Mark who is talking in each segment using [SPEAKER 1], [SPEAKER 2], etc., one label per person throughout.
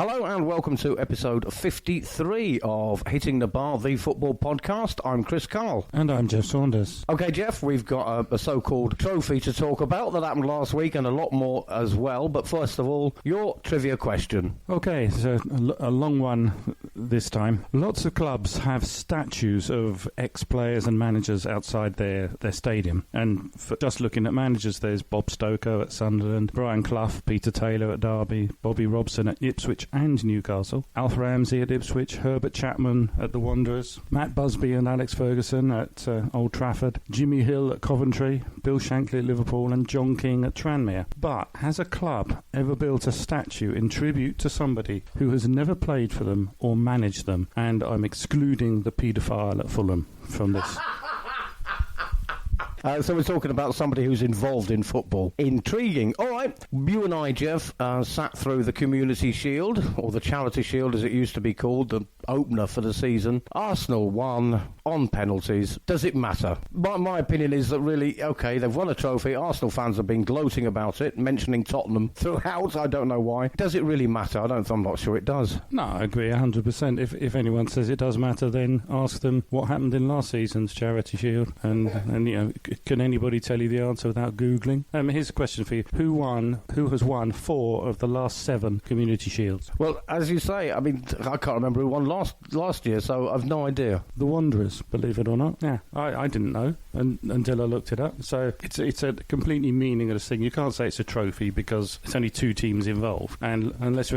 [SPEAKER 1] Hello and welcome to episode 53 of Hitting the Bar, the football podcast. I'm Chris Karle.
[SPEAKER 2] And I'm Geoff Saunders.
[SPEAKER 1] Okay, Geoff, we've got a so-called trophy to talk about that happened last week and a lot more as well. But first of all, your trivia question.
[SPEAKER 2] Okay, so a long one this time. Lots of clubs have statues of ex-players and managers outside their stadium. And for just looking at managers, there's Bob Stokoe at Sunderland, Brian Clough, Peter Taylor at Derby, Bobby Robson at Ipswich and Newcastle, Alf Ramsey at Ipswich, Herbert Chapman at the Wanderers, Matt Busby and Alex Ferguson at Old Trafford, Jimmy Hill at Coventry, Bill Shankly at Liverpool and John King at Tranmere. But has a club ever built a statue in tribute to somebody who has never played for them or managed them? And I'm excluding the paedophile at Fulham from this.
[SPEAKER 1] So we're talking about somebody who's involved in football. Intriguing. All right, you and I, Geoff, sat through the Community Shield, or the Charity Shield as it used to be called, the opener for the season. Arsenal won on penalties. Does it matter? My opinion is that really, okay, they've won a trophy. Arsenal fans have been gloating about it, mentioning Tottenham throughout. I don't know why. Does it really matter? I'm not sure it does.
[SPEAKER 2] No, I agree 100%. If anyone says it does matter, then ask them what happened in last season's Charity Shield. And you know, can anybody tell you the answer without Googling? Here's a question for you. Who has won 4 of the last 7 Community Shields?
[SPEAKER 1] Well, as you say, I mean, I can't remember who won last year, so I've no idea.
[SPEAKER 2] The Wanderers, believe it or not. Yeah, I didn't know until I looked it up. So it's a completely meaningless thing. You can't say it's a trophy because it's only 2 teams involved. And let's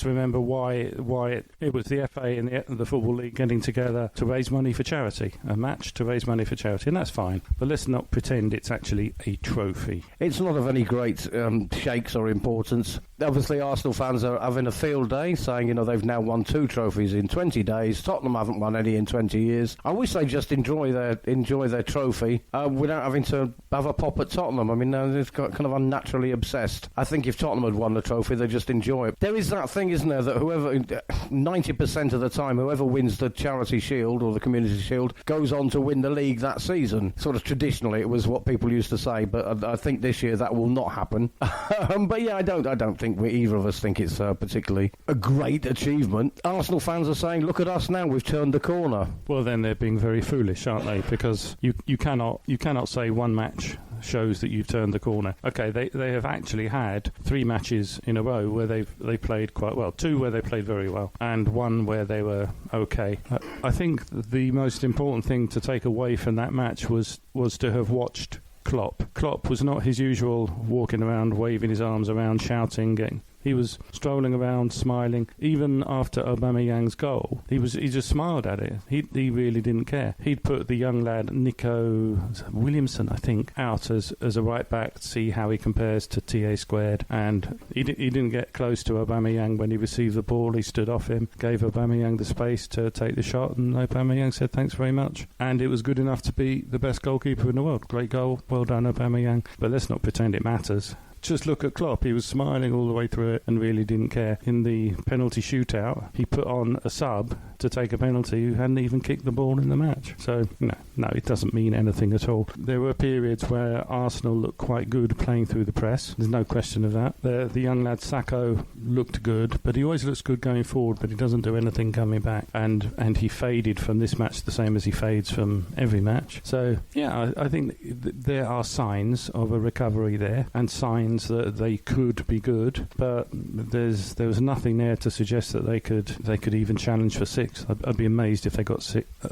[SPEAKER 2] remember why it was the FA and the Football League getting together to raise money for charity, a match to raise money for charity, and that's fine. But let's not pretend it's actually a trophy.
[SPEAKER 1] It's not of any great shakes or importance. Obviously, Arsenal fans are having a field day, saying, you know, they've now won 2 trophies in 20 days. Tottenham haven't won any in 20 years. I wish they just enjoy their trophy without having to have a pop at Tottenham. I mean, it's got kind of unnaturally obsessed. I think if Tottenham had won the trophy, they'd just enjoy it. There is that thing, isn't there, that 90% of the time, whoever wins the Charity Shield or the Community Shield goes on to win the league that season. Sort of traditionally, it was what people used to say, but I think this year that will not happen. But yeah, I don't think either of us think it's particularly a great achievement. Arsenal fans are saying, look at us now, we've turned the corner.
[SPEAKER 2] Well, then they're being very foolish, aren't they? Because you cannot say one match shows that you've turned the corner. Okay, they have actually had 3 matches in a row where they played quite well, 2 where they played very well, and 1 where they were okay. I think the most important thing to take away from that match was to have watched Klopp. Klopp was not his usual walking around, waving his arms around, shouting. He was strolling around, smiling. Even after Aubameyang's goal, he just smiled at it. He really didn't care. He'd put the young lad Nico Williamson, I think, out as a right back to see how he compares to TA squared. And he didn't get close to Aubameyang when he received the ball. He stood off him, gave Aubameyang the space to take the shot, and Aubameyang said thanks very much. And it was good enough to be the best goalkeeper in the world. Great goal, well done Aubameyang. But let's not pretend it matters. Just look at Klopp. He was smiling all the way through it and really didn't care. In the penalty shootout, he put on a sub to take a penalty who hadn't even kicked the ball in the match. So, no, it doesn't mean anything at all. There were periods where Arsenal looked quite good playing through the press. There's no question of that. The young lad Sakho looked good, but he always looks good going forward, but he doesn't do anything coming back. And he faded from this match the same as he fades from every match. So, yeah, I think there are signs of a recovery there and signs that they could be good, but there was nothing there to suggest that they could even challenge for 6th. I'd be amazed if they got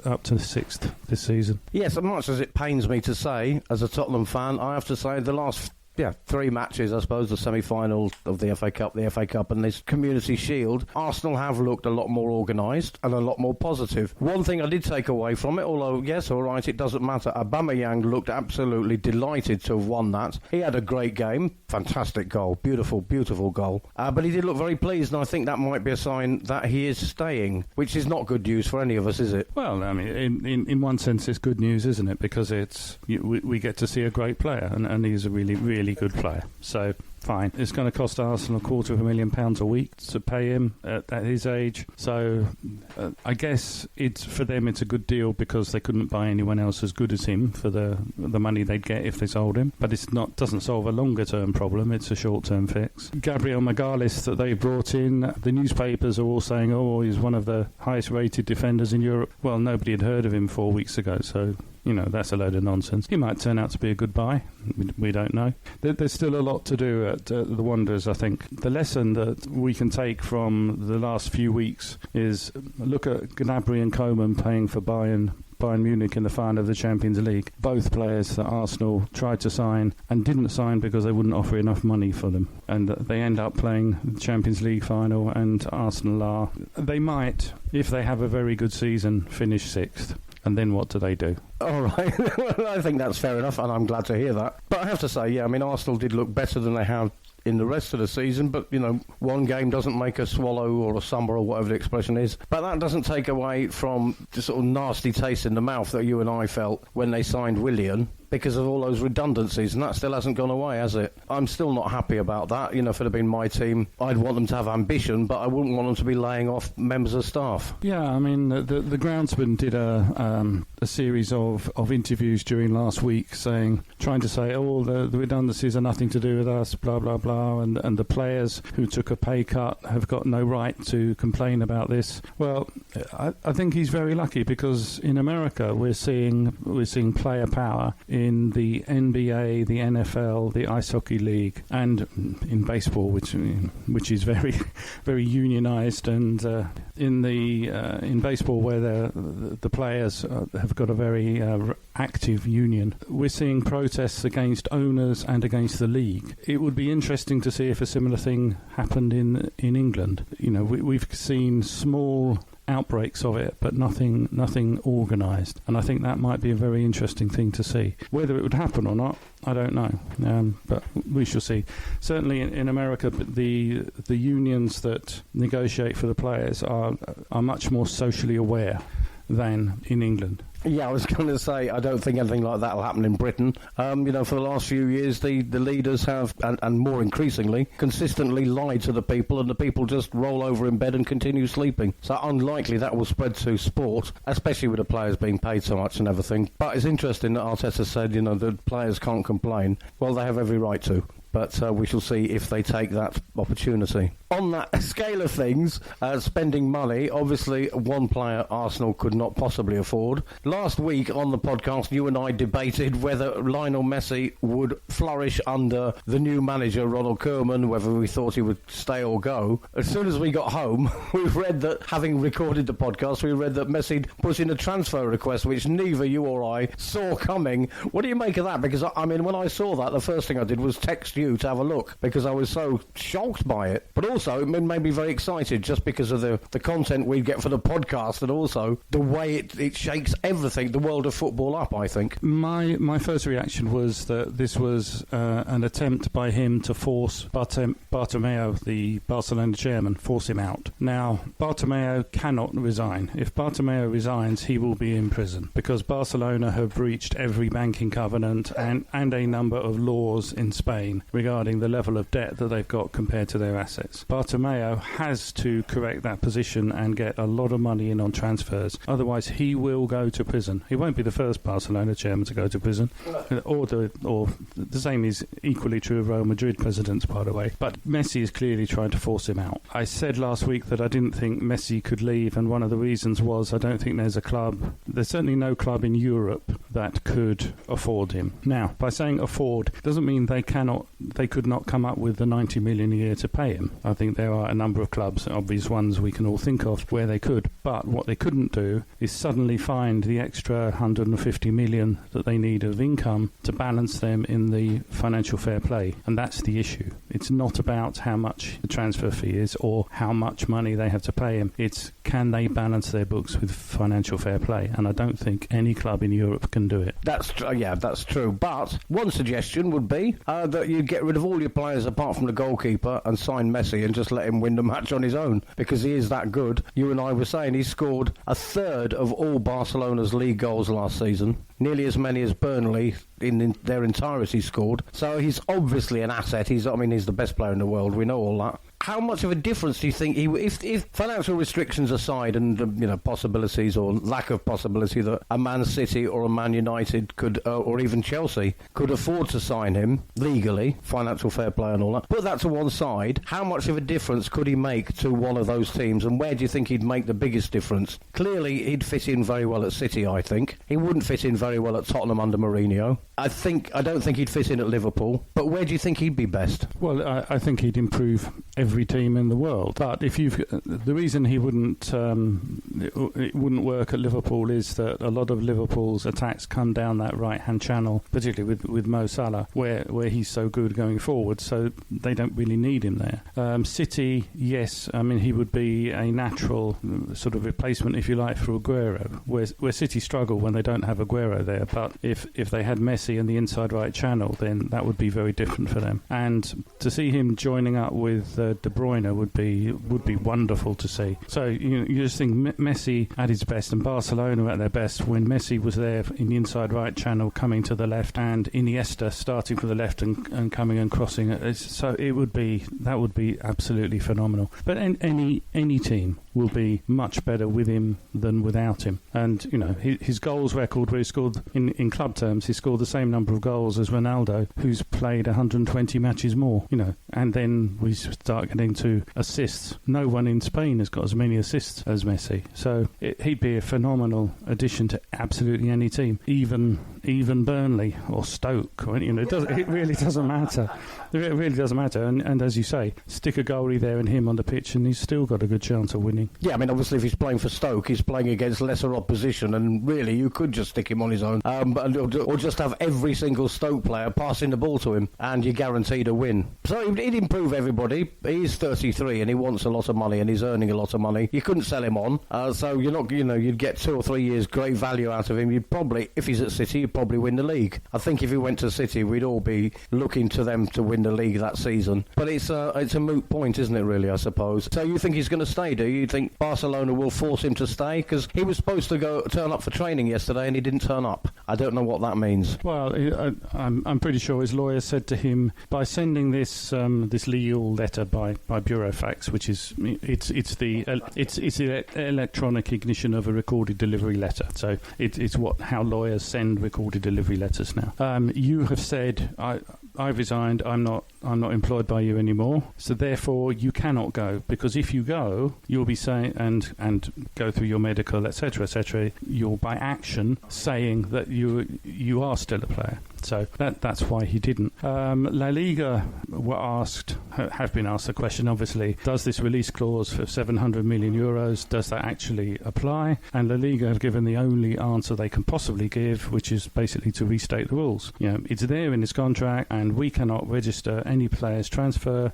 [SPEAKER 2] up to 6th this season.
[SPEAKER 1] Yes, as much as it pains me to say, as a Tottenham fan, I have to say the last 3 matches, I suppose, the semi-final of the FA Cup, and this Community Shield, Arsenal have looked a lot more organised and a lot more positive. One thing I did take away from it, although, yes, all right, it doesn't matter, Aubameyang looked absolutely delighted to have won that. He had a great game, fantastic goal, beautiful, beautiful goal. But he did look very pleased, and I think that might be a sign that he is staying, which is not good news for any of us, is it?
[SPEAKER 2] Well, I mean, in one sense, it's good news, isn't it? Because we get to see a great player, and he's a really, really good player. So fine. It's going to cost Arsenal £250,000 a week to pay him at his age. So I guess for them it's a good deal because they couldn't buy anyone else as good as him for the money they'd get if they sold him. But doesn't solve a longer term problem. It's a short term fix. Gabriel Magalhaes that they brought in, the newspapers are all saying, oh, he's one of the highest rated defenders in Europe. Well, nobody had heard of him 4 weeks ago, so that's a load of nonsense. He might turn out to be a good buy. We don't know. There's still a lot to do at the Wanderers, I think. The lesson that we can take from the last few weeks is look at Gnabry and Koeman playing for Bayern Munich in the final of the Champions League. Both players that Arsenal tried to sign and didn't sign because they wouldn't offer enough money for them. And they end up playing the Champions League final, and Arsenal they might, if they have a very good season, finish 6th. And then what do they do?
[SPEAKER 1] All right. Well, I think that's fair enough, and I'm glad to hear that. But I have to say, Arsenal did look better than they have in the rest of the season, but, one game doesn't make a swallow or a summer or whatever the expression is. But that doesn't take away from the sort of nasty taste in the mouth that you and I felt when they signed Willian, because of all those redundancies, and that still hasn't gone away, has it? I'm still not happy about that. If it had been my team, I'd want them to have ambition, but I wouldn't want them to be laying off members of staff.
[SPEAKER 2] Yeah, the groundsman did a series of interviews during last week trying to say, oh, the redundancies are nothing to do with us, blah, blah, blah, and the players who took a pay cut have got no right to complain about this. Well, I think he's very lucky, because in America we're seeing player power in the NBA, the NFL, the Ice Hockey League, and in baseball, which is very, very unionised, and in baseball where the players have got a very active union, we're seeing protests against owners and against the league. It would be interesting to see if a similar thing happened in England. We've seen small outbreaks of it, but nothing organised, and I think that might be a very interesting thing to see. Whether it would happen or not, I don't know, but we shall see. Certainly in America, the unions that negotiate for the players are much more socially aware than in England.
[SPEAKER 1] Yeah, I was going to say, I don't think anything like that will happen in Britain. For the last few years, the leaders have, and more increasingly, consistently lied to the people, and the people just roll over in bed and continue sleeping. So unlikely that will spread to sport, especially with the players being paid so much and everything. But it's interesting that Arteta said, the players can't complain. Well, they have every right to. But we shall see if they take that opportunity. On that scale of things, spending money, obviously one player Arsenal could not possibly afford. Last week on the podcast, you and I debated whether Lionel Messi would flourish under the new manager, Ronald Koeman, whether we thought he would stay or go. As soon as we got home, we read that, having recorded the podcast, we read that Messi put in a transfer request, which neither you or I saw coming. What do you make of that? Because, when I saw that, the first thing I did was text you to have a look, because I was so shocked by it. But also, it made me very excited, just because of the content we get for the podcast, and also the way it shakes everything, the world of football up, I think.
[SPEAKER 2] My first reaction was that this was an attempt by him to force Bartomeu, the Barcelona chairman, force him out. Now, Bartomeu cannot resign. If Bartomeu resigns, he will be in prison, because Barcelona have breached every banking covenant and a number of laws in Spain regarding the level of debt that they've got compared to their assets. Bartomeu has to correct that position and get a lot of money in on transfers. Otherwise, he will go to prison. He won't be the first Barcelona chairman to go to prison. Or the same is equally true of Real Madrid presidents, by the way. But Messi is clearly trying to force him out. I said last week that I didn't think Messi could leave, and one of the reasons was I don't think there's certainly no club in Europe that could afford him. Now, by saying afford, doesn't mean they could not come up with the 90 million a year to pay him. I think there are a number of clubs, obvious ones we can all think of, where they could. But what they couldn't do is suddenly find the extra 150 million that they need of income to balance them in the financial fair play. And that's the issue. It's not about how much the transfer fee is or how much money they have to pay him. It's, can they balance their books with financial fair play? And I don't think any club in Europe can do it.
[SPEAKER 1] That's true. But one suggestion would be that you get rid of all your players apart from the goalkeeper and sign Messi and just let him win the match on his own, because he is that good. You and I were saying he scored a third of all Barcelona's league goals last season. nearly as many as Burnley in their entirety scored. So he's obviously an asset. He's the best player in the world. We know all that. How much of a difference do you think if financial restrictions aside and possibilities or lack of possibility that a Man City or a Man United could or even Chelsea could afford to sign him legally, financial fair play and all that, put that to one side, how much of a difference could he make to one of those teams, and where do you think he'd make the biggest difference? Clearly he'd fit in very well at City. I think he wouldn't fit in very well at Tottenham under Mourinho. I don't think he'd fit in at Liverpool, but where do you think he'd be best?
[SPEAKER 2] Well, I think he'd improve every team in the world. But the reason he wouldn't it wouldn't work at Liverpool is that a lot of Liverpool's attacks come down that right-hand channel, particularly with Mo Salah, where he's so good going forward. So they don't really need him there. City, yes, he would be a natural sort of replacement, if you like, for Aguero, where City struggle when they don't have Aguero there. But if they had Messi in the inside right channel, then that would be very different for them. And to see him joining up with De Bruyne would be wonderful to see. So you just think Messi at his best and Barcelona at their best when Messi was there in the inside right channel coming to the left, and Iniesta starting from the left and coming and crossing. So that would be absolutely phenomenal. But any team will be much better with him than without him. And his goals record, where he scored in club terms, he scored the same number of goals as Ronaldo, who's played 120 matches more. And then we start getting to assists. No one in Spain has got as many assists as Messi. So he'd be a phenomenal addition to absolutely any team, even Burnley or Stoke. It really doesn't matter. It really doesn't matter. And as you say, stick a goalie there and him on the pitch, and he's still got a good chance of winning.
[SPEAKER 1] Yeah, obviously if he's playing for Stoke, he's playing against lesser opposition, and really you could just stick him on his own, or just have every single Stoke player passing the ball to him, and you're guaranteed a win. So he'd improve everybody. He's 33 and he wants a lot of money, and he's earning a lot of money. You couldn't sell him on, so you're not, you'd get 2 or 3 years great value out of him. You'd probably, if he's at City, you'd probably win the league. I think if he went to City, we'd all be looking to them to win the league that season. But it's a moot point, isn't it, really, I suppose? So you think he's going to stay, do you? You think Barcelona will force him to stay? Because he was supposed to turn up for training yesterday and he didn't turn up. I don't know what that means.
[SPEAKER 2] Well, I'm pretty sure his lawyer said to him, by sending this legal letter by Burofax, which is it's the electronic ignition of a recorded delivery letter. So it's how lawyers send recorded delivery letters now. You have said, I resigned. I'm not employed by you anymore. So therefore, you cannot go, because if you go, you'll be saying and go through your medical, etc., etc. You're by action saying that you are still a player. So that's why he didn't. La Liga have been asked the question, obviously, does this release clause for 700 million euros, does that actually apply? And La Liga have given the only answer they can possibly give, which is basically to restate the rules. It's there in his contract, and we cannot register any player's transfer,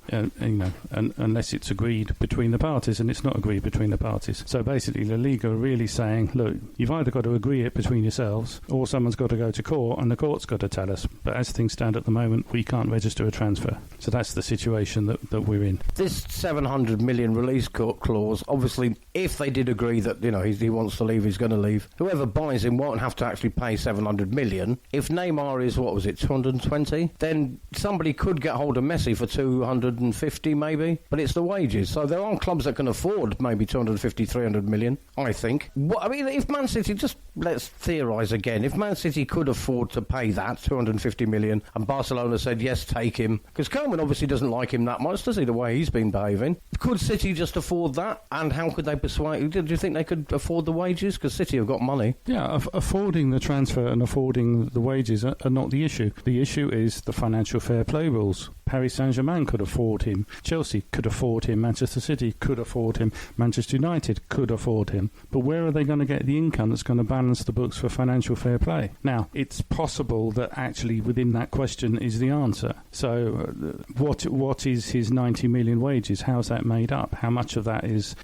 [SPEAKER 2] unless it's agreed between the parties, and it's not agreed between the parties. So basically, La Liga are really saying, look, you've either got to agree it between yourselves, or someone's got to go to court, and the court's got to tell us. But as things stand at the moment, we can't register a transfer. So that's the situation that we're in.
[SPEAKER 1] This 700 million release clause, obviously, if they did agree that he wants to leave, he's going to leave, whoever buys him won't have to actually pay 700 million. If Neymar is, 220, then somebody could get hold of Messi for 250 maybe, but it's the wages. So there aren't clubs that can afford maybe 250, 300 million, I think. If Man City, just let's theorise again, if Man City could afford to pay that 250 million and Barcelona said yes, take him, because Koeman obviously doesn't like him that much, does he, the way he's been behaving? Could City just afford that? And how could they persuade? Do you think they could afford the wages? Because City have got money.
[SPEAKER 2] Yeah, affording the transfer and affording the wages are not the issue. The issue is the financial fair play rules. Paris Saint-Germain could afford him. Chelsea could afford him. Manchester City could afford him. Manchester United could afford him. But where are they going to get the income that's going to balance the books for financial fair play? Now, it's possible that actually within that question is the answer. So what is his 90 million wages? How's that made up? How much of that is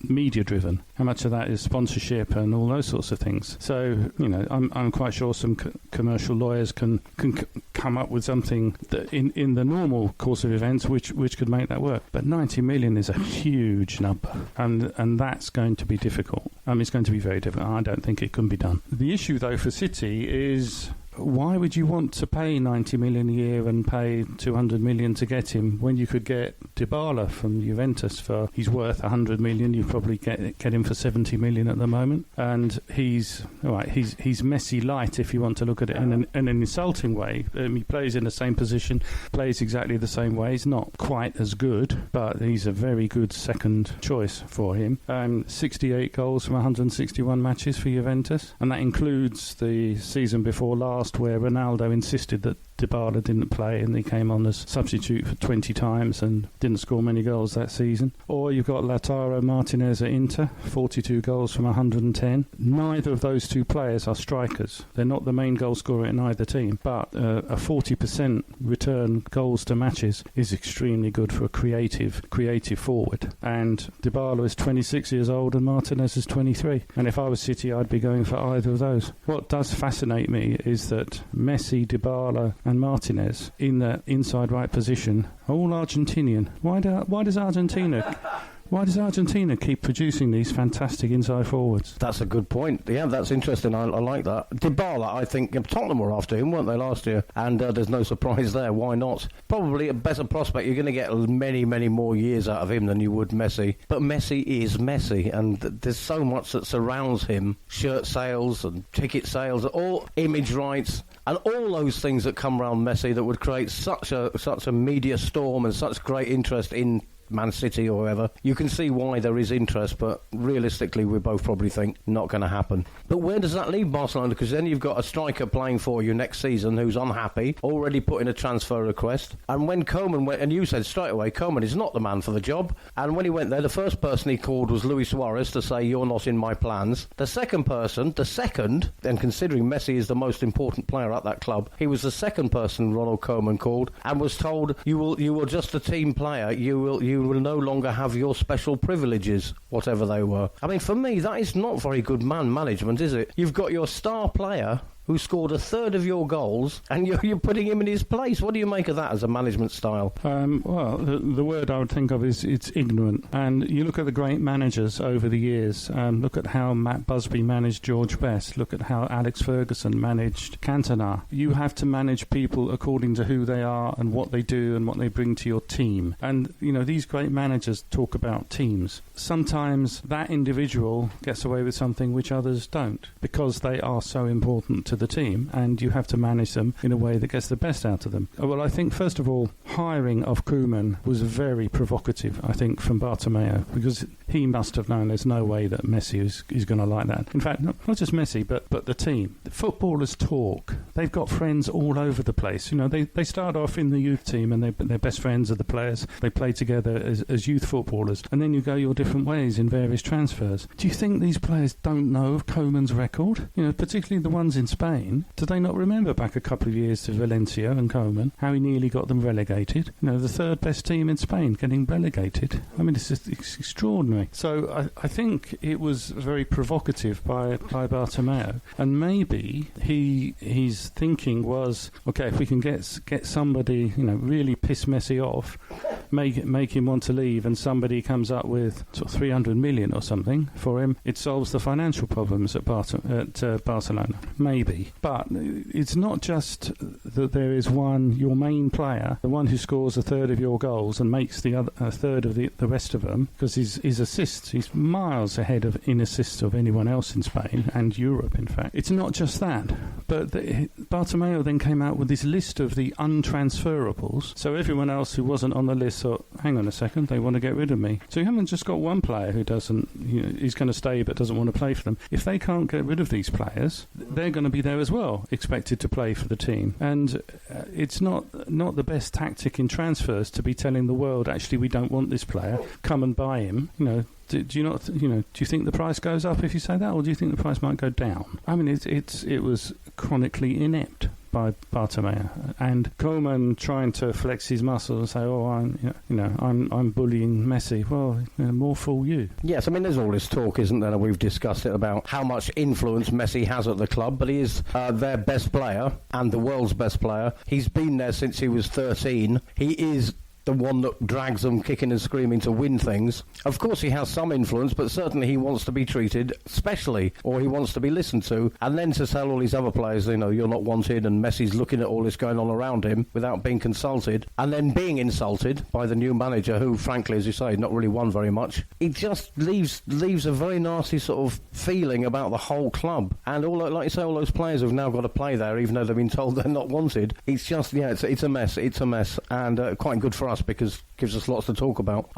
[SPEAKER 2] media driven? How much of that is sponsorship and all those sorts of things? So, I'm quite sure some commercial lawyers can come up with something anything that in the normal course of events which could make that work. But 90 million is a huge number, and that's going to be difficult. It's going to be very difficult. I don't think it can be done. The issue, though, for City is, why would you want to pay 90 million a year and pay 200 million to get him when you could get Dybala from Juventus for, he's worth 100 million, you probably get him for 70 million at the moment, and he's Messi light if you want to look at it in an insulting way. He plays in the same position, plays exactly the same way. He's not quite as good, but he's a very good second choice for him. 68 goals from 161 matches for Juventus, and that includes the season before last, where Ronaldo insisted that Dybala didn't play and he came on as substitute for 20 times and didn't score many goals that season. Or you've got Lautaro Martinez at Inter, 42 goals from 110. Neither of those two players are strikers. They're not the main goal scorer in either team, but a 40% return goals to matches is extremely good for a creative forward. And Dybala is 26 years old and Martinez is 23. And if I was City, I'd be going for either of those. What does fascinate me is that Messi, Dybala and Martinez in the inside right position are all Argentinian. Why does Argentina keep producing these fantastic inside forwards?
[SPEAKER 1] That's a good point. Yeah, that's interesting. I like that. Dybala, I think Tottenham were after him, weren't they, last year? And there's no surprise there. Why not? Probably a better prospect. You're going to get many, many more years out of him than you would Messi. But Messi is Messi, and there's so much that surrounds him. Shirt sales and ticket sales, all image rights, and all those things that come around Messi that would create such a media storm and such great interest in Man City or whoever. You can see why there is interest, but realistically we both probably think not going to happen. But where does that leave Barcelona? Because then you've got a striker playing for you next season who's unhappy, already put in a transfer request, and when Koeman went, and you said straight away Koeman is not the man for the job, and when he went there, the first person he called was Luis Suarez to say you're not in my plans. The second, then considering Messi is the most important player at that club, he was the second person Ronald Koeman called and was told you will just a team player, you will no longer have your special privileges, whatever they were. I mean, for me, that is not very good man management, is it? You've got your star player who scored a third of your goals, and you're putting him in his place. What do you make of that as a management style?
[SPEAKER 2] Well, the word I would think of is it's ignorant. And you look at the great managers over the years. Look at how Matt Busby managed George Best. Look at how Alex Ferguson managed Cantona. You have to manage people according to who they are and what they do and what they bring to your team. And, these great managers talk about teams. Sometimes that individual gets away with something which others don't, because they are so important to the team, and you have to manage them in a way that gets the best out of them. Well, I think, first of all, hiring of Koeman was very provocative, I think, from Bartomeu, because he must have known there's no way that Messi is going to like that. In fact, not just Messi, but the team. The footballers talk. They've got friends all over the place. They start off in the youth team, and they're best friends of the players. They play together as youth footballers, and then you go your different ways in various transfers. Do you think these players don't know of Koeman's record? Particularly the ones in Spain. Do they not remember back a couple of years to Valencia and Koeman, how he nearly got them relegated? The third best team in Spain getting relegated. I mean, it's extraordinary. So I think it was very provocative by Bartomeu, and maybe his thinking was, okay, if we can get somebody, really piss Messi off, make him want to leave, and somebody comes up with sort of 300 million or something for him, it solves the financial problems at Barcelona. Maybe. But it's not just that there is your main player, the one who scores a third of your goals and makes the other a third of the rest of them, because his assists, he's miles ahead in assists of anyone else in Spain and Europe, in fact. It's not just that, but Bartomeu then came out with this list of the untransferables, so everyone else who wasn't on the list thought, hang on a second, they want to get rid of me. So you haven't just got one player who doesn't, he's going to stay but doesn't want to play for them. If they can't get rid of these players, they're going to be there as well, expected to play for the team. And it's not the best tactic in transfers to be telling the world, actually, we don't want this player, come and buy him. Do you think the price goes up if you say that, or do you think the price might go down? I mean, it was chronically inept. by Bartomeu, and Koeman trying to flex his muscles and say, "Oh, I'm bullying Messi." Well, more fool you.
[SPEAKER 1] Yes, I mean, there's all this talk, isn't there? We've discussed it about how much influence Messi has at the club, but he is their best player and the world's best player. He's been there since he was 13. He is the one that drags them kicking and screaming to win things. Of course he has some influence, but certainly he wants to be treated specially, or he wants to be listened to, and then to tell all these other players, you're not wanted, and Messi's looking at all this going on around him without being consulted, and then being insulted by the new manager, who frankly, as you say, not really won very much. It just leaves a very nasty sort of feeling about the whole club, and like you say, all those players who've now got to play there even though they've been told they're not wanted. It's just, it's a mess, and quite good for us because it gives us lots to talk about.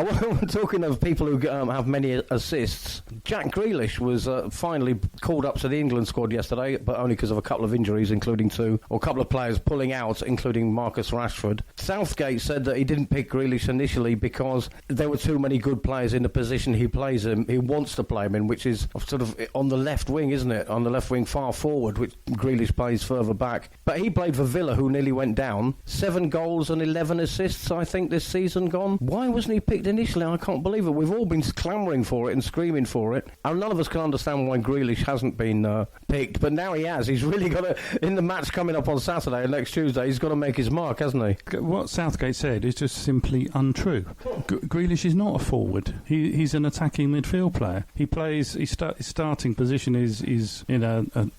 [SPEAKER 1] Talking of people who have many assists, Jack Grealish was finally called up to the England squad yesterday, but only because of a couple of injuries, including a couple of players pulling out, including Marcus Rashford. Southgate said that he didn't pick Grealish initially because there were too many good players in the position he plays in. He wants to play him in, which is sort of on the left wing, isn't it? On the left wing, far forward, which Grealish plays further back. But he played for Villa, who nearly went down. 7 goals and 11 assists, I think, this season gone. Why wasn't he picked initially? I can't believe it. We've all been clamouring for it and screaming for it, and none of us can understand why Grealish hasn't been picked, but now he has. He's really got to, in the match coming up on Saturday and next Tuesday, he's got to make his mark, hasn't he?
[SPEAKER 2] What Southgate said is just simply untrue. Grealish is not a forward. He's an attacking midfield player. He plays, his starting position is in a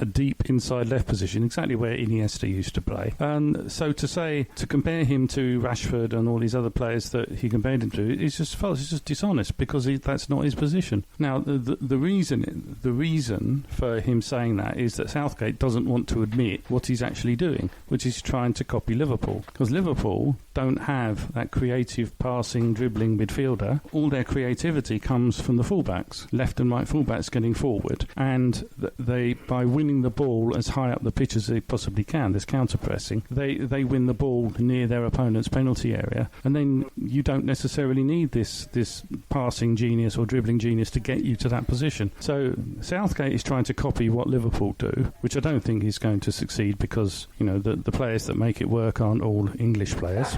[SPEAKER 2] deep inside left position, exactly where Iniesta used to play. And so to compare him to Rashford and all these other players that he compared him to is just false. It's just dishonest because that's not his position. Now, the reason for him saying that is that Southgate doesn't want to admit what he's actually doing, which is trying to copy Liverpool. Because Liverpool don't have that creative passing, dribbling midfielder. All their creativity comes from the fullbacks, left and right fullbacks getting forward, and they by winning the ball as high up the pitch as they possibly can, this counter-pressing, they win the ball near their opponent's penalty area, and then you don't necessarily need this passing genius or dribbling genius to get you to that position. So Southgate is trying to copy what Liverpool do, which I don't think is going to succeed because, the players that make it work aren't all English players.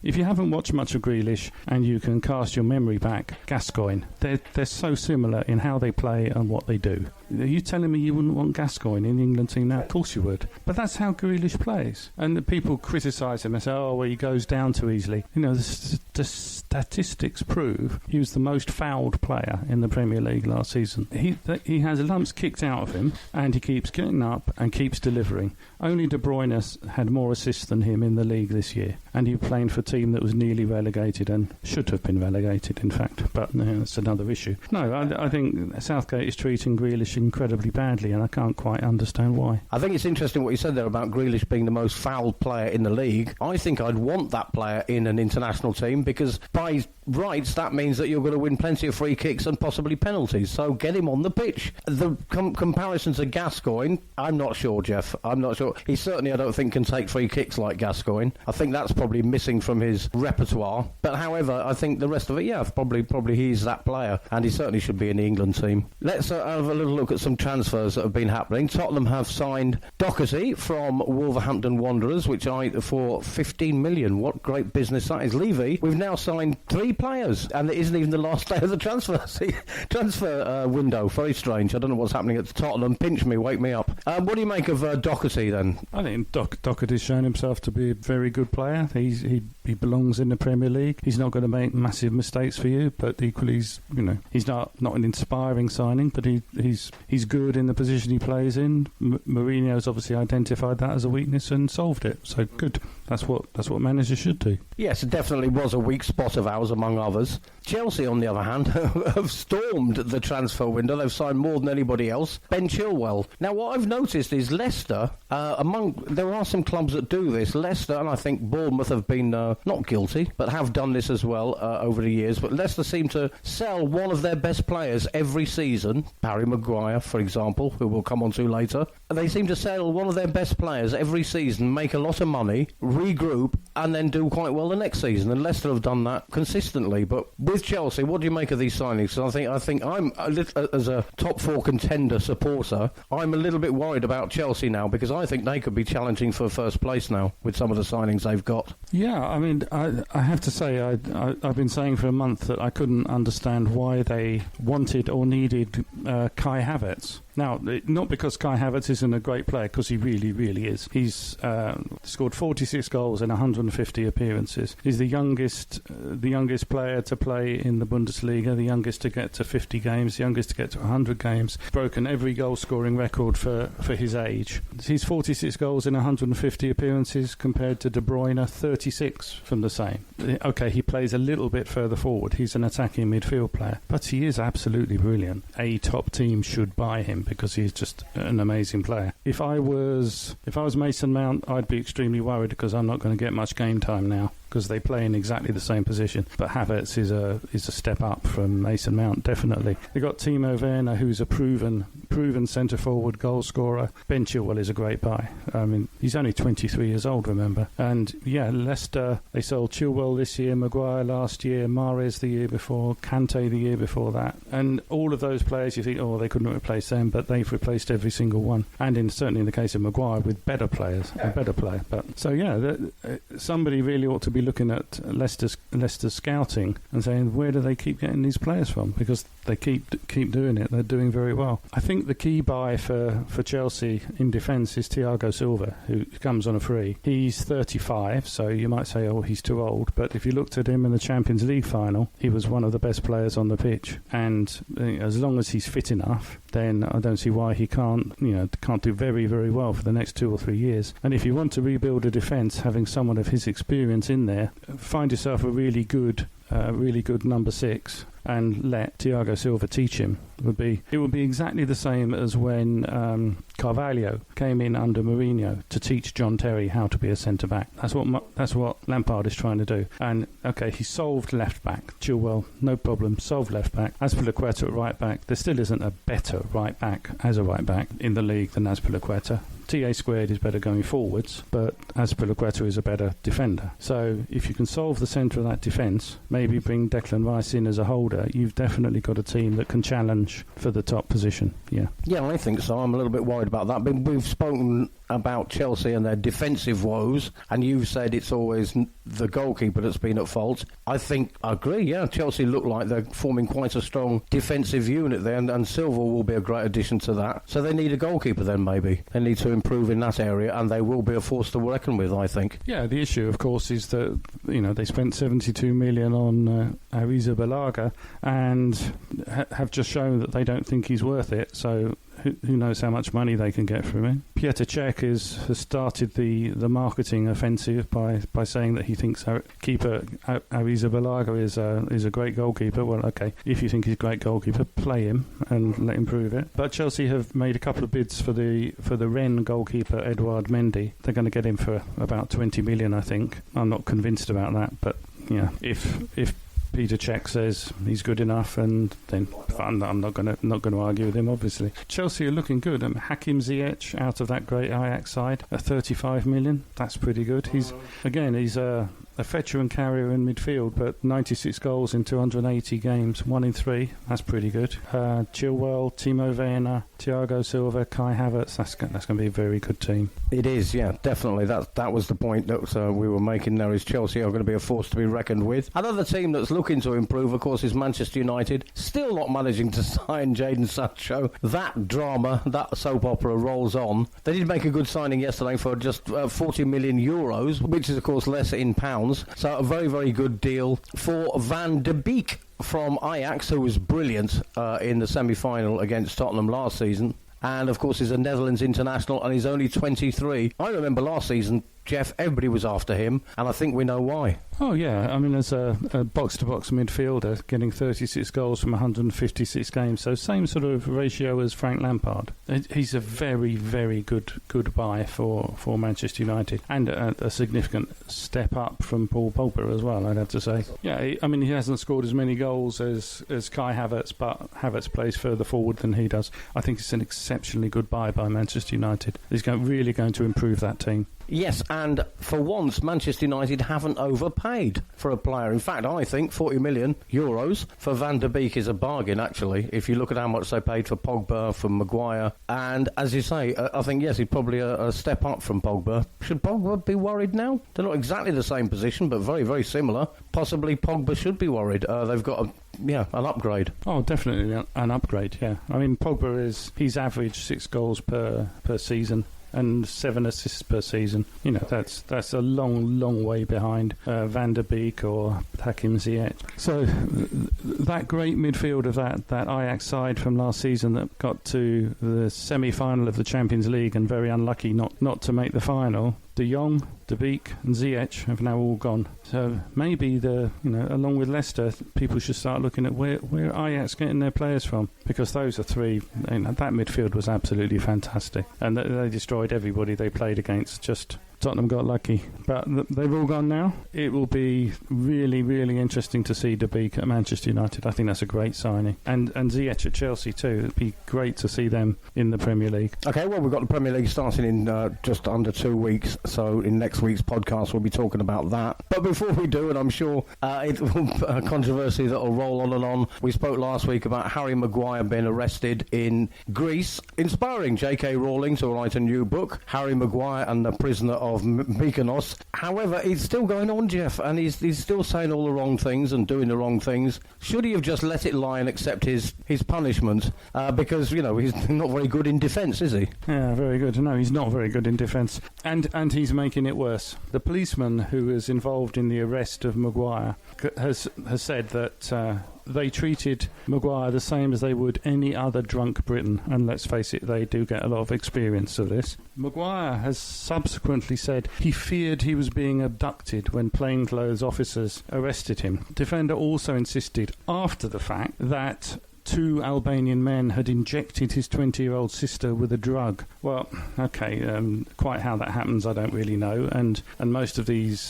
[SPEAKER 2] If you haven't watched much of Grealish and you can cast your memory back, Gascoigne, they're so similar in how they play and what they do. Are you telling me you wouldn't want Gascoigne in the England team now? Of course you would. But that's how Grealish plays. And the people criticise him and say, he goes down too easily. The statistics prove he was the most fouled player in the Premier League last season. He has lumps kicked out of him and he keeps getting up and keeps delivering. Only De Bruyne had more assists than him in the league this year. And he was playing for a team that was nearly relegated and should have been relegated, in fact. But that's another issue. No, I think Southgate is treating Grealish incredibly badly, and I can't quite understand why.
[SPEAKER 1] I think it's interesting what you said there about Grealish being the most fouled player in the league. I think I'd want that player in an international team because by rights that means that you're going to win plenty of free kicks and possibly penalties, so get him on the pitch. The comparison to Gascoigne, I'm not sure, Geoff. I'm not sure. He certainly, I don't think, can take free kicks like Gascoigne. I think that's probably missing from his repertoire. But however, I think the rest of it, probably he's that player, and he certainly should be in the England team. Let's have a little look at some transfers that have been happening. Tottenham have signed Doherty from Wolverhampton Wanderers, for 15 million. What great business that is. Levy, we've now signed 3 players, and it isn't even the last day of the transfer window. Very strange. I don't know what's happening at Tottenham. Pinch me, wake me up. What do you make of Doherty then?
[SPEAKER 2] I think Doherty's shown himself to be a very good player. He belongs in the Premier League. He's not going to make massive mistakes for you, but equally he's not an inspiring signing, but he's good in the position he plays in. Mourinho's obviously identified that as a weakness and solved it. So good. That's what managers should do.
[SPEAKER 1] Yes, it definitely was a weak spot of ours, among others. Chelsea, on the other hand, have stormed the transfer window. They've signed more than anybody else. Ben Chilwell. Now, what I've noticed is Leicester, there are some clubs that do this. Leicester, and I think Bournemouth have been not guilty, but have done this as well over the years. But Leicester seem to sell one of their best players every season. Harry Maguire, for example, who we'll come on to later. They seem to sell one of their best players every season, make a lot of money, regroup, and then do quite well the next season. And Leicester have done that consistently. But with Chelsea, what do you make of these signings? So I think I'm as a top four contender supporter, I'm a little bit worried about Chelsea now, because I think they could be challenging for first place now with some of the signings they've got.
[SPEAKER 2] Yeah, I mean, I have to say, I've been saying for a month that I couldn't understand why they wanted or needed Kai Havertz. Now, not because Kai Havertz isn't a great player, because he really, really is. He's scored 46 goals in 150 appearances. He's the youngest player to play in the Bundesliga, the youngest to get to 50 games, the youngest to get to 100 games, broken every goal-scoring record for his age. He's 46 goals in 150 appearances compared to De Bruyne, 36 from the same. Okay, he plays a little bit further forward. He's an attacking midfield player, but he is absolutely brilliant. A top team should buy him because he's just an amazing player. If I was Mason Mount, I'd be extremely worried because I'm not going to get much game time now, because they play in exactly the same position. But Havertz is a step up from Mason Mount, definitely. They got Timo Werner, who's a proven centre forward goal scorer. Ben Chilwell is a great buy. I mean, he's only 23 years old, remember. And yeah, Leicester, they sold Chilwell this year, Maguire last year, Mahrez the year before, Kante the year before that. And all of those players, you think, oh, they couldn't replace them, but they've replaced every single one. And certainly in the case of Maguire, with better players, a better player. But so yeah, somebody really ought to be looking at Leicester's scouting and saying, where do they keep getting these players from? Because they keep doing it. They're doing very well. I think the key buy for Chelsea in defence is Thiago Silva, who comes on a free. He's 35, so you might say, oh, he's too old. But if you looked at him in the Champions League final, he was one of the best players on the pitch. And as long as he's fit enough, then I don't see why he can't do very, very well for the next 2 or 3 years. And if you want to rebuild a defence, having someone of his experience in there, find yourself a really good number 6 and let Thiago Silva teach him. It would be exactly the same as when Carvalho came in under Mourinho to teach John Terry how to be a centre back. That's what Lampard is trying to do. And okay, he solved left back. Chilwell, no problem, solved left back. Azpilicueta at right back. There still isn't a better right back as a right back in the league than Azpilicueta. TA squared is better going forwards, but Azpilicueta is a better defender. So if you can solve the centre of that defence, maybe bring Declan Rice in as a holder, you've definitely got a team that can challenge for the top position. Yeah,
[SPEAKER 1] I think so. I'm a little bit worried about that. But we've spoken about Chelsea and their defensive woes, and you've said it's always the goalkeeper that's been at fault. I agree, yeah. Chelsea look like they're forming quite a strong defensive unit there, and Silva will be a great addition to that. So they need a goalkeeper then, maybe. They need to improve in that area, and they will be a force to reckon with, I think.
[SPEAKER 2] Yeah, the issue, of course, is that they spent 72 million on Ariza Balaga and have just shown that they don't think he's worth it. So who knows how much money they can get from him. Petr Cech has started the marketing offensive by saying that he thinks our keeper Ariza Balaga is a great goalkeeper. Well, okay, if you think he's a great goalkeeper, play him and let him prove it. But Chelsea have made a couple of bids for the Rennes goalkeeper Edouard Mendy. They're going to get him for about 20 million, I think. I'm not convinced about that, but yeah, if Petr Cech says he's good enough, and then I'm not going to argue with him. Obviously, Chelsea are looking good. Hakim Ziyech out of that great Ajax side at 35 million. That's pretty good. He's a veteran carrier in midfield, but 96 goals in 280 games, 1 in 3. That's pretty good. Chilwell, Timo Werner, Thiago Silva, Kai Havertz. That's going to be a very good team.
[SPEAKER 1] It is, yeah, definitely. That was the point that we were making there, is Chelsea are going to be a force to be reckoned with. Another team that's looking to improve, of course, is Manchester United. Still not managing to sign Jadon Sancho. That drama, that soap opera rolls on. They did make a good signing yesterday for just 40 million euros, which is, of course, less in pounds. So a very, very good deal for Van de Beek from Ajax, who was brilliant in the semi-final against Tottenham last season. And, of course, he's a Netherlands international, and he's only 23. I remember last season, Geoff, everybody was after him, and I think we know why.
[SPEAKER 2] Oh, yeah. I mean, as a box-to-box midfielder, getting 36 goals from 156 games, so same sort of ratio as Frank Lampard. He's a very, very good buy for Manchester United, and a significant step up from Paul Pogba as well, I'd have to say. Yeah, I mean, he hasn't scored as many goals as Kai Havertz, but Havertz plays further forward than he does. I think it's an exceptionally good buy by Manchester United. He's really going to improve that team.
[SPEAKER 1] Yes, and for once, Manchester United haven't overpaid for a player. In fact, I think 40 million euros for Van der Beek is a bargain, actually, if you look at how much they paid for Pogba, for Maguire. And as you say, I think, yes, he's probably a step up from Pogba. Should Pogba be worried now? They're not exactly the same position, but very, very similar. Possibly Pogba should be worried. They've got an upgrade.
[SPEAKER 2] Oh, definitely an upgrade, yeah. I mean, Pogba he's averaged 6 goals per season and 7 assists per season. You know, that's a long way behind Van der Beek or Hakim Ziyech. So that great midfield of that Ajax side from last season that got to the semi-final of the Champions League and very unlucky not to make the final. De Jong, De Beek and Ziyech have now all gone. So maybe along with Leicester, people should start looking at where Ajax getting their players from, because those are three. That midfield was absolutely fantastic, and they destroyed everybody they played against. Just Tottenham got lucky, but they've all gone now. It will be really, really interesting to see De Beek at Manchester United. I think that's a great signing, and Ziyech at Chelsea too. It'd be great to see them in the Premier League.
[SPEAKER 1] Okay, well, we've got the Premier League starting in just under 2 weeks, so in next week's podcast we'll be talking about that. But before we do, and I'm sure it will be a controversy that will roll on and on, we spoke last week about Harry Maguire being arrested in Greece, inspiring J.K. Rowling to write a new book, Harry Maguire and the Prisoner of Mykonos. However, it's still going on, Geoff, and he's still saying all the wrong things and doing the wrong things. Should he have just let it lie and accept his punishment? Because, he's not very good in defence, is he?
[SPEAKER 2] Yeah, very good. No, he's not very good in defence. And he's making it worse. The policeman who was involved in the arrest of Maguire has said that they treated Maguire the same as they would any other drunk Briton, and let's face it, they do get a lot of experience of this. Maguire has subsequently said he feared he was being abducted when plainclothes officers arrested him. Defender also insisted after the fact that 2 Albanian men had injected his 20-year-old sister with a drug. Well, okay, quite how that happens I don't really know, and most of these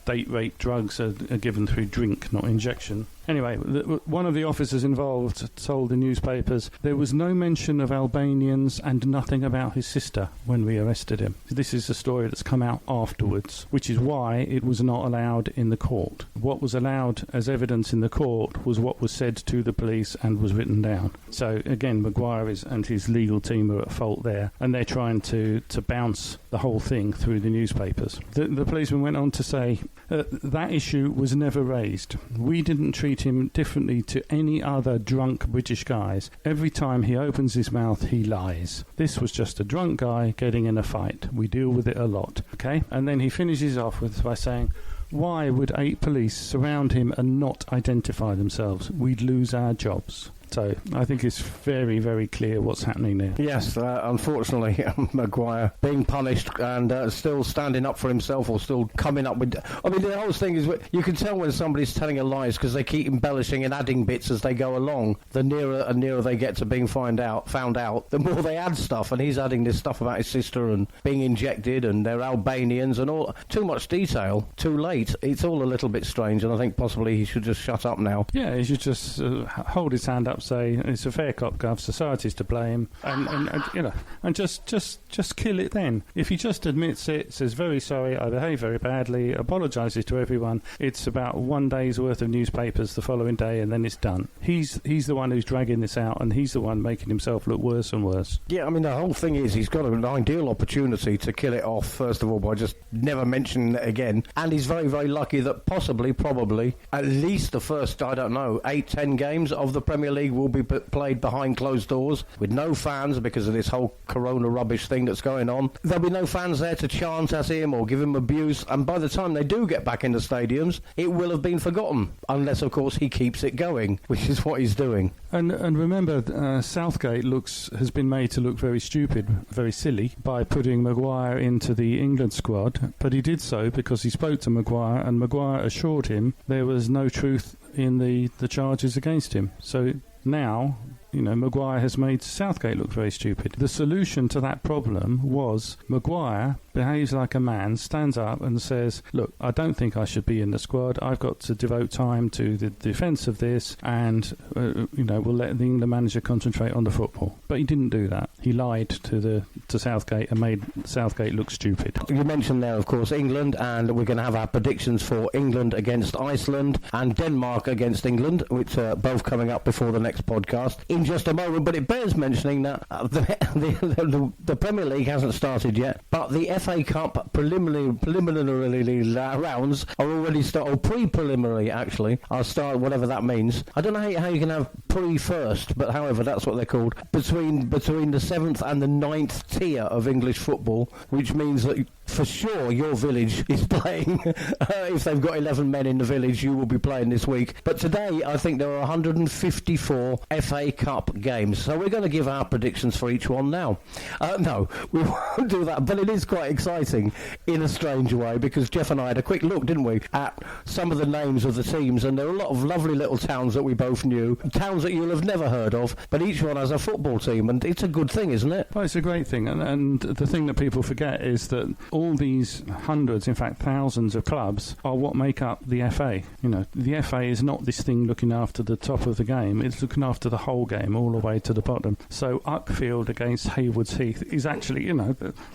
[SPEAKER 2] date rape drugs are given through drink, not injection. Anyway, one of the officers involved told the newspapers there was no mention of Albanians and nothing about his sister when we arrested him. This is a story that's come out afterwards, which is why it was not allowed in the court. What was allowed as evidence in the court was what was said to the police and was written down. So again, Maguire and his legal team are at fault there, and they're trying to bounce the whole thing through the newspapers. The policeman went on to say that issue was never raised. We didn't treat him differently to any other drunk British guys. Every time he opens his mouth, he lies. This was just a drunk guy getting in a fight. We deal with it a lot. Okay? And then he finishes off by saying, why would 8 police surround him and not identify themselves? We'd lose our jobs. So I think it's very, very clear what's happening there.
[SPEAKER 1] Yes, unfortunately, Maguire being punished and still standing up for himself, or still coming up with... I mean, the whole thing is, you can tell when somebody's telling a lie because they keep embellishing and adding bits as they go along. The nearer and nearer they get to being found out, the more they add stuff. And he's adding this stuff about his sister and being injected and they're Albanians and all. Too much detail, too late. It's all a little bit strange, and I think possibly he should just shut up now.
[SPEAKER 2] Yeah, he should just hold his hand up, say it's a fair cop, Gov, society's to blame, and just kill it then. If he just admits it, says very sorry, I behaved very badly, apologises to everyone, it's about 1 day's worth of newspapers the following day, and then it's done. He's the one who's dragging this out, and he's the one making himself look worse and worse. Yeah,
[SPEAKER 1] I mean, the whole thing is he's got an ideal opportunity to kill it off, first of all, by just never mentioning it again, and he's very, very lucky that probably, at least the first, 8-10 games of the Premier League will be played behind closed doors with no fans because of this whole corona rubbish thing that's going on. There'll be no fans there to chant at him or give him abuse, and by the time they do get back in the stadiums, it will have been forgotten, unless of course he keeps it going, which is what he's doing.
[SPEAKER 2] And remember, Southgate has been made to look very stupid, very silly, by putting Maguire into the England squad, but he did so because he spoke to Maguire, and Maguire assured him there was no truth in the charges against him. So now Maguire has made Southgate look very stupid. The solution to that problem was Maguire behaves like a man, stands up and says, look, I don't think I should be in the squad. I've got to devote time to the defence of this, and we'll let the England manager concentrate on the football. But he didn't do that. He lied to Southgate and made Southgate look stupid.
[SPEAKER 1] You mentioned there, of course, England, and we're going to have our predictions for England against Iceland and Denmark against England, which are both coming up before the next podcast in just a moment. But it bears mentioning that the Premier League hasn't started yet, but the FA Cup preliminary rounds are already started, or pre-preliminary actually, I'll start, whatever that means. I don't know how you can have pre first, but however, that's what they're called, between the 7th and the 9th tier of English football, which means that for sure your village is playing. If they've got 11 men in the village, you will be playing this week. But today, I think there are 154 FA Cup games, so we're going to give our predictions for each one now. No, we won't do that, but it is quite exciting in a strange way, because Geoff and I had a quick look, didn't we, at some of the names of the teams, and there are a lot of lovely little towns that we both knew, towns that you'll have never heard of, but each one has a football team, and it's a good thing, isn't it?
[SPEAKER 2] Well, it's a great thing, and the thing that people forget is that all these hundreds, in fact thousands of clubs are what make up the FA. The FA is not this thing looking after the top of the game, it's looking after the whole game all the way to the bottom. So Uckfield against Haywards Heath is actually,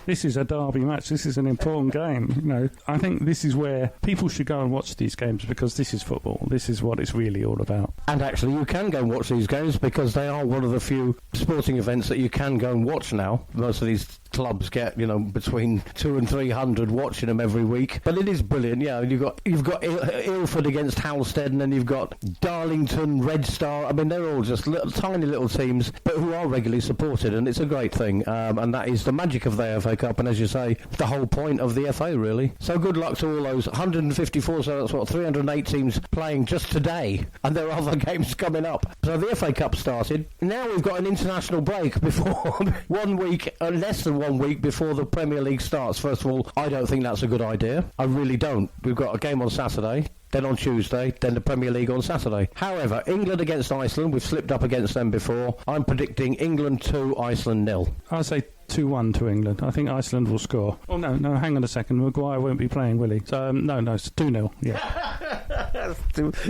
[SPEAKER 2] this is a derby match, this is an important game. I think this is where people should go and watch these games, because this is football, this is what it's really all about.
[SPEAKER 1] And actually you can go and watch these games, because they are one of the few sporting events that you can go and watch now. Most of these clubs get between 200 and 300 watching them every week, but it is brilliant. You've got Ilford against Halstead, and then you've got Darlington, Red Star. I mean, they're all just tiny little teams, but who are regularly supported, and it's a great thing, and that is the magic of the FA Cup, and as you say, the whole point of the FA really. So good luck to all those 154, so that's 308 teams playing just today, and there are other games coming up. So the FA Cup started. Now we've got an international break before 1 week, less than 1 week before the Premier League starts. First of all, I don't think that's a good idea. I really don't. We've got a game on Saturday, then on Tuesday, then the Premier League on Saturday. However, England against Iceland, we've slipped up against them before. I'm predicting England 2, Iceland 0.
[SPEAKER 2] I'll say 2-1 to England. I think Iceland will score. Oh, no, hang on a second. Maguire won't be playing, will he? So, no, it's 2-0, yeah.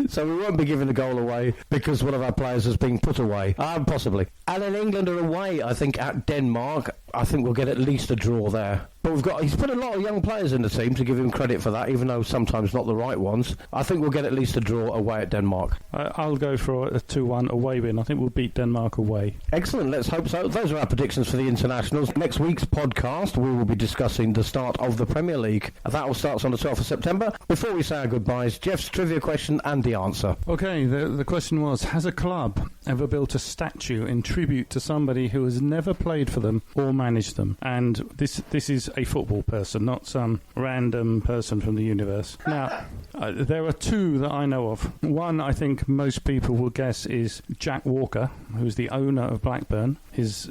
[SPEAKER 1] So we won't be giving a goal away because one of our players has been put away. Possibly. And then England are away, I think, at Denmark. I think we'll get at least a draw there. But he's put a lot of young players in the team, to give him credit for that, even though sometimes not the right ones. I think we'll get at least a draw away at Denmark.
[SPEAKER 2] I'll go for a 2-1 away win. I think we'll beat Denmark away.
[SPEAKER 1] Excellent, let's hope so. Those are our predictions for the internationals. Next week's podcast, we will be discussing the start of the Premier League. That will start on the 12th of September. Before we say our goodbyes, Geoff's trivia question and the answer.
[SPEAKER 2] Okay, the question was, has a club ever built a statue in tribute to somebody who has never played for them or managed them? And this is a football person, not some random person from the universe. Now, there are two that I know of. One, I think most people will guess, is Jack Walker, who's the owner of Blackburn. His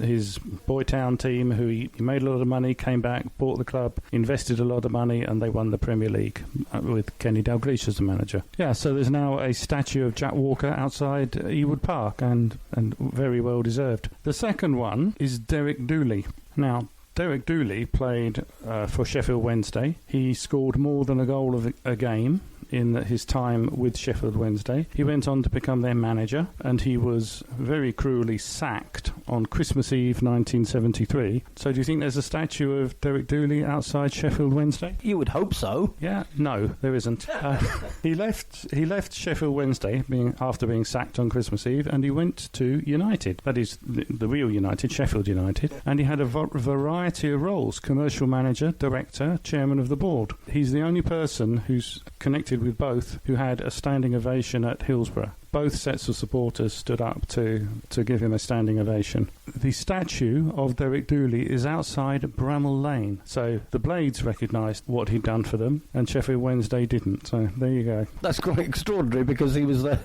[SPEAKER 2] Boytown team, who he made a lot of money, came back, bought the club, invested a lot of money, and they won the Premier League with Kenny Dalglish as the manager. Yeah, so there's now a statue of Jack Walker outside Ewood Park, and very well deserved. The second one is Derek Dooley. Now, Derek Dooley played for Sheffield Wednesday. He scored more than a goal of a game in his time with Sheffield Wednesday. He went on to become their manager, and he was very cruelly sacked on Christmas Eve 1973. So do you think there's a statue of Derek Dooley outside Sheffield Wednesday?
[SPEAKER 1] You would hope so.
[SPEAKER 2] Yeah, no, there isn't. He left Sheffield Wednesday after being sacked on Christmas Eve, and he went to United. That is the real United, Sheffield United. And he had a variety of roles: commercial manager, director, chairman of the board. He's the only person who's connected with both who had a standing ovation at Hillsborough. Both sets of supporters stood up to give him a standing ovation. The statue of Derek Dooley is outside Bramall Lane. So the Blades recognised what he'd done for them, and Sheffield Wednesday didn't. So there you go.
[SPEAKER 1] That's quite extraordinary, because he was the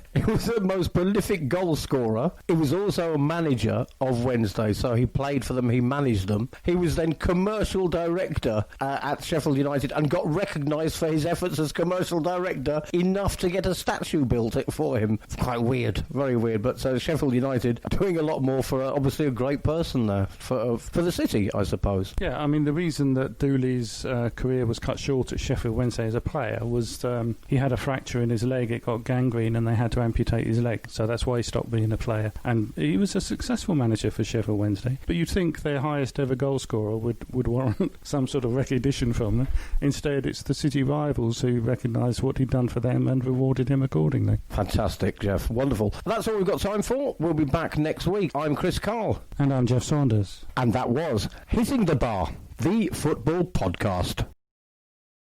[SPEAKER 1] most prolific goal scorer. He was also a manager of Wednesday, so he played for them, he managed them. He was then commercial director at Sheffield United, and got recognised for his efforts as commercial director enough to get a statue built for him. quite weird, very weird. But Sheffield United doing a lot more for obviously a great person there for the city, I suppose.
[SPEAKER 2] Yeah, I mean, the reason that Dooley's career was cut short at Sheffield Wednesday as a player was he had a fracture in his leg, it got gangrene, and they had to amputate his leg. So that's why he stopped being a player. And he was a successful manager for Sheffield Wednesday. But you'd think their highest ever goal scorer would warrant some sort of recognition from them. Instead, it's the city rivals who recognised what he'd done for them and rewarded him accordingly.
[SPEAKER 1] Fantastic, Geoff. Wonderful. That's all we've got time for. We'll be back next week. I'm Chris Karle.
[SPEAKER 2] And I'm Geoff Saunders.
[SPEAKER 1] And that was Hitting the Bar, the football podcast.